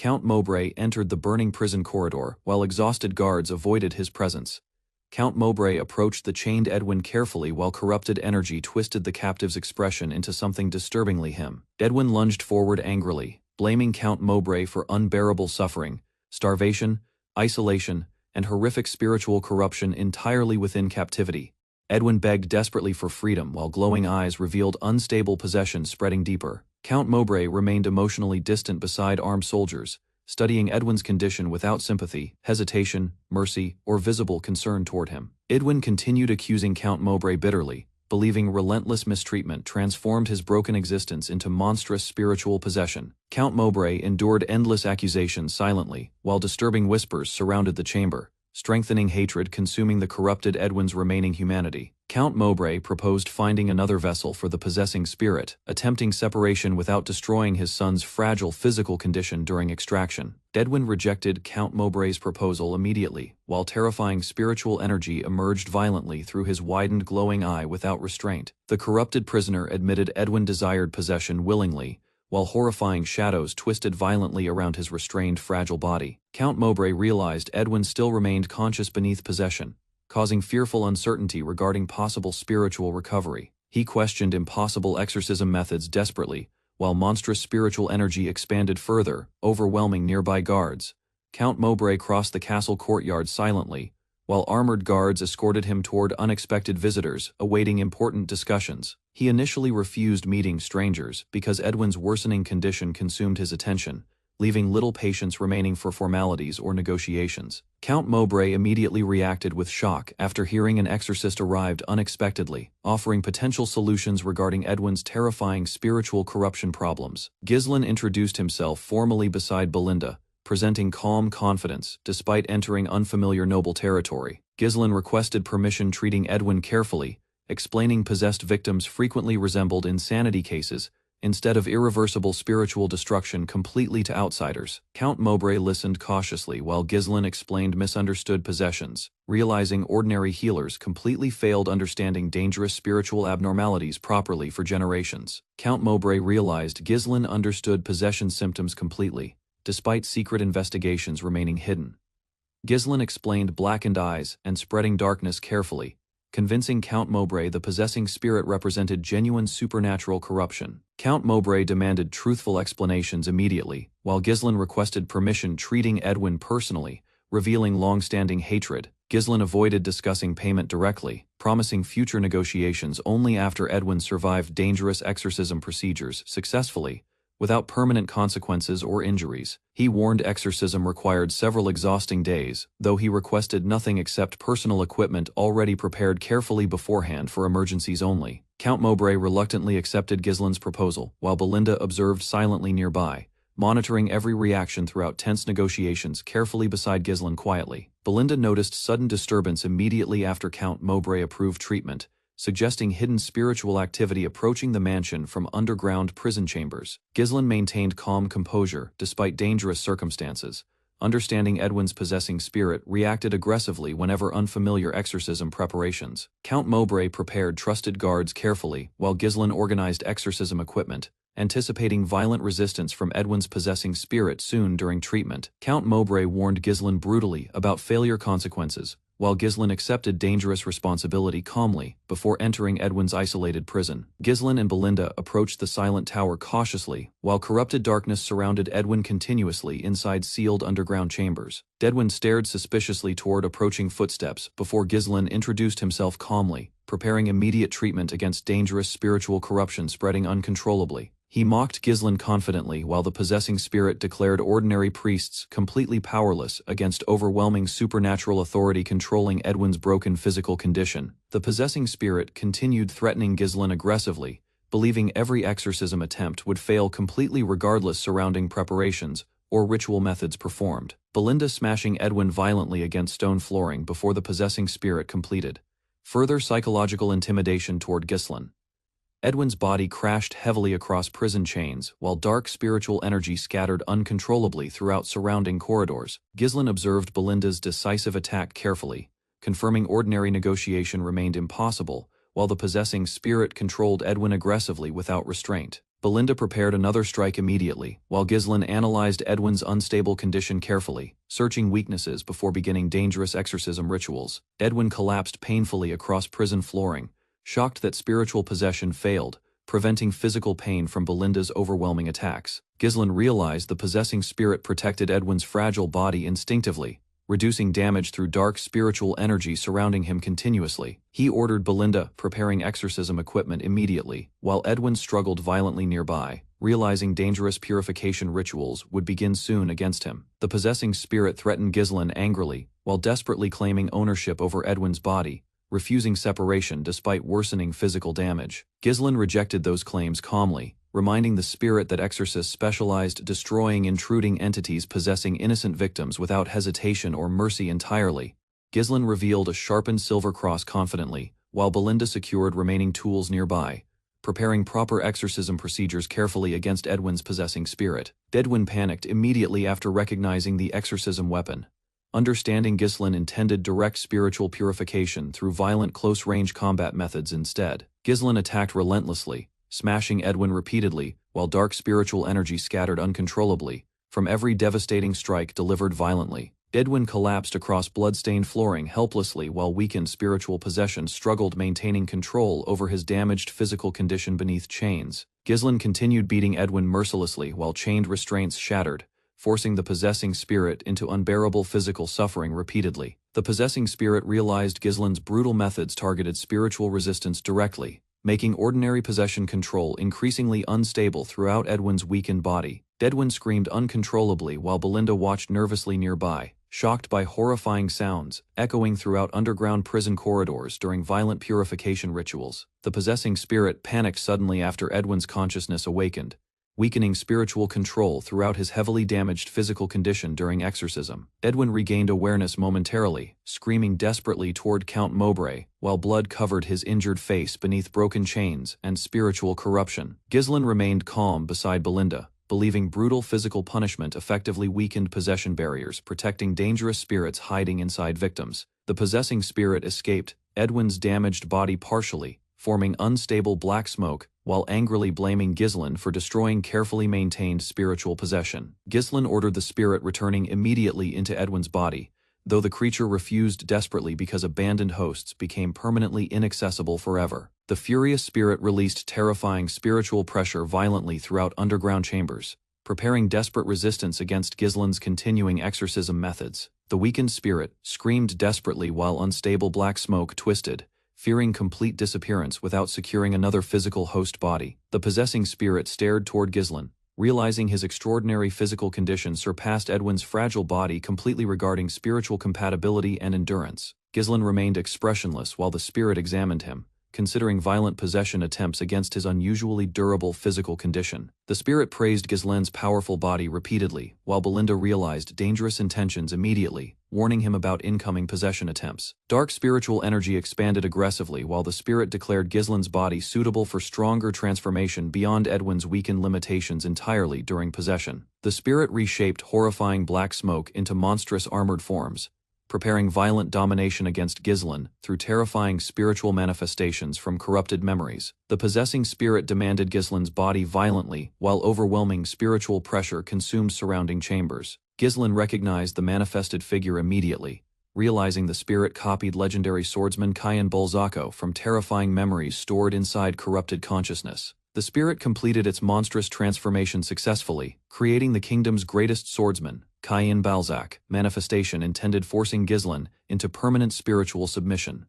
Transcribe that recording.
Count Mowbray entered the burning prison corridor, while exhausted guards avoided his presence. Count Mowbray approached the chained Edwin carefully while corrupted energy twisted the captive's expression into something disturbingly him. Edwin lunged forward angrily, blaming Count Mowbray for unbearable suffering, starvation, isolation, and horrific spiritual corruption entirely within captivity. Edwin begged desperately for freedom while glowing eyes revealed unstable possession spreading deeper. Count Mowbray remained emotionally distant beside armed soldiers, studying Edwin's condition without sympathy, hesitation, mercy, or visible concern toward him. Edwin continued accusing Count Mowbray bitterly, believing relentless mistreatment transformed his broken existence into monstrous spiritual possession. Count Mowbray endured endless accusations silently, while disturbing whispers surrounded the chamber, strengthening hatred consuming the corrupted Edwin's remaining humanity. Count Mowbray proposed finding another vessel for the possessing spirit, attempting separation without destroying his son's fragile physical condition during extraction. Edwin rejected Count Mowbray's proposal immediately, while terrifying spiritual energy emerged violently through his widened glowing eye without restraint. The corrupted prisoner admitted Edwin desired possession willingly, while horrifying shadows twisted violently around his restrained fragile body. Count Mowbray realized Edwin still remained conscious beneath possession, causing fearful uncertainty regarding possible spiritual recovery. He questioned impossible exorcism methods desperately, while monstrous spiritual energy expanded further, overwhelming nearby guards. Count Mowbray crossed the castle courtyard silently, while armored guards escorted him toward unexpected visitors, awaiting important discussions. He initially refused meeting strangers because Edwin's worsening condition consumed his attention, leaving little patience remaining for formalities or negotiations. Count Mowbray immediately reacted with shock after hearing an exorcist arrived unexpectedly, offering potential solutions regarding Edwin's terrifying spiritual corruption problems. Ghislain introduced himself formally beside Belinda, presenting calm confidence despite entering unfamiliar noble territory. Ghislain requested permission treating Edwin carefully, explaining possessed victims frequently resembled insanity cases, instead of irreversible spiritual destruction completely to outsiders. Count Mowbray listened cautiously while Ghislain explained misunderstood possessions, realizing ordinary healers completely failed understanding dangerous spiritual abnormalities properly for generations. Count Mowbray realized Ghislain understood possession symptoms completely, despite secret investigations remaining hidden. Ghislain explained blackened eyes and spreading darkness carefully, convincing Count Mowbray the possessing spirit represented genuine supernatural corruption. Count Mowbray demanded truthful explanations immediately, while Ghislain requested permission treating Edwin personally, revealing long-standing hatred. Ghislain avoided discussing payment directly, promising future negotiations only after Edwin survived dangerous exorcism procedures successfully, without permanent consequences or injuries. He warned exorcism required several exhausting days, though he requested nothing except personal equipment already prepared carefully beforehand for emergencies only. Count Mowbray reluctantly accepted Ghislain's proposal, while Belinda observed silently nearby, monitoring every reaction throughout tense negotiations carefully beside Ghislain quietly. Belinda noticed sudden disturbance immediately after Count Mowbray approved treatment, suggesting hidden spiritual activity approaching the mansion from underground prison chambers. Ghislain maintained calm composure despite dangerous circumstances, understanding Edwin's possessing spirit reacted aggressively whenever unfamiliar exorcism preparations. Count Mowbray prepared trusted guards carefully while Ghislain organized exorcism equipment, anticipating violent resistance from Edwin's possessing spirit soon during treatment. Count Mowbray warned Ghislain brutally about failure consequences, while Ghislain accepted dangerous responsibility calmly before entering Edwin's isolated prison. Ghislain and Belinda approached the silent tower cautiously, while corrupted darkness surrounded Edwin continuously inside sealed underground chambers. Edwin stared suspiciously toward approaching footsteps before Ghislain introduced himself calmly, preparing immediate treatment against dangerous spiritual corruption spreading uncontrollably. He mocked Ghislain confidently while the possessing spirit declared ordinary priests completely powerless against overwhelming supernatural authority controlling Edwin's broken physical condition. The possessing spirit continued threatening Ghislain aggressively, believing every exorcism attempt would fail completely regardless surrounding preparations or ritual methods performed. Belinda smashing Edwin violently against stone flooring before the possessing spirit completed further psychological intimidation toward Ghislain. Edwin's body crashed heavily across prison chains, while dark spiritual energy scattered uncontrollably throughout surrounding corridors. Ghislain observed Belinda's decisive attack carefully, confirming ordinary negotiation remained impossible, while the possessing spirit controlled Edwin aggressively without restraint. Belinda prepared another strike immediately, while Ghislain analyzed Edwin's unstable condition carefully, searching weaknesses before beginning dangerous exorcism rituals. Edwin collapsed painfully across prison flooring, shocked that spiritual possession failed, preventing physical pain from Belinda's overwhelming attacks. Ghislain realized the possessing spirit protected Edwin's fragile body instinctively, reducing damage through dark spiritual energy surrounding him continuously. He ordered Belinda preparing exorcism equipment immediately, while Edwin struggled violently nearby, realizing dangerous purification rituals would begin soon against him. The possessing spirit threatened Ghislain angrily, while desperately claiming ownership over Edwin's body, refusing separation despite worsening physical damage. Ghislain rejected those claims calmly, reminding the spirit that exorcists specialized destroying intruding entities possessing innocent victims without hesitation or mercy entirely. Ghislain revealed a sharpened silver cross confidently, while Belinda secured remaining tools nearby, preparing proper exorcism procedures carefully against Edwin's possessing spirit. Edwin panicked immediately after recognizing the exorcism weapon. Understanding Ghislain intended direct spiritual purification through violent close-range combat methods instead. Ghislain attacked relentlessly, smashing Edwin repeatedly, while dark spiritual energy scattered uncontrollably from every devastating strike delivered violently. Edwin collapsed across blood-stained flooring helplessly while weakened spiritual possession struggled maintaining control over his damaged physical condition beneath chains. Ghislain continued beating Edwin mercilessly while chained restraints shattered, forcing the possessing spirit into unbearable physical suffering repeatedly. The possessing spirit realized Ghislain's brutal methods targeted spiritual resistance directly, making ordinary possession control increasingly unstable throughout Edwin's weakened body. Edwin screamed uncontrollably while Belinda watched nervously nearby, shocked by horrifying sounds echoing throughout underground prison corridors during violent purification rituals. The possessing spirit panicked suddenly after Edwin's consciousness awakened, weakening spiritual control throughout his heavily damaged physical condition during exorcism. Edwin regained awareness momentarily, screaming desperately toward Count Mowbray, while blood covered his injured face beneath broken chains and spiritual corruption. Ghislain remained calm beside Belinda, believing brutal physical punishment effectively weakened possession barriers, protecting dangerous spirits hiding inside victims. The possessing spirit escaped Edwin's damaged body partially, forming unstable black smoke, while angrily blaming Ghislain for destroying carefully maintained spiritual possession. Ghislain ordered the spirit returning immediately into Edwin's body, though the creature refused desperately because abandoned hosts became permanently inaccessible forever. The furious spirit released terrifying spiritual pressure violently throughout underground chambers, preparing desperate resistance against Ghislain's continuing exorcism methods. The weakened spirit screamed desperately while unstable black smoke twisted, fearing complete disappearance without securing another physical host body. The possessing spirit stared toward Ghislain, realizing his extraordinary physical condition surpassed Edwin's fragile body completely regarding spiritual compatibility and endurance. Ghislain remained expressionless while the spirit examined him, considering violent possession attempts against his unusually durable physical condition. The spirit praised Ghislain's powerful body repeatedly, while Belinda realized dangerous intentions immediately, warning him about incoming possession attempts. Dark spiritual energy expanded aggressively while the spirit declared Ghislain's body suitable for stronger transformation beyond Edwin's weakened limitations entirely during possession. The spirit reshaped horrifying black smoke into monstrous armored forms, preparing violent domination against Ghislain through terrifying spiritual manifestations from corrupted memories. The possessing spirit demanded Ghislain's body violently, while overwhelming spiritual pressure consumed surrounding chambers. Ghislain recognized the manifested figure immediately, realizing the spirit copied legendary swordsman Cayen Bulzacco from terrifying memories stored inside corrupted consciousness. The spirit completed its monstrous transformation successfully, creating the kingdom's greatest swordsman, Cayen Balzac, manifestation intended forcing Ghislain into permanent spiritual submission.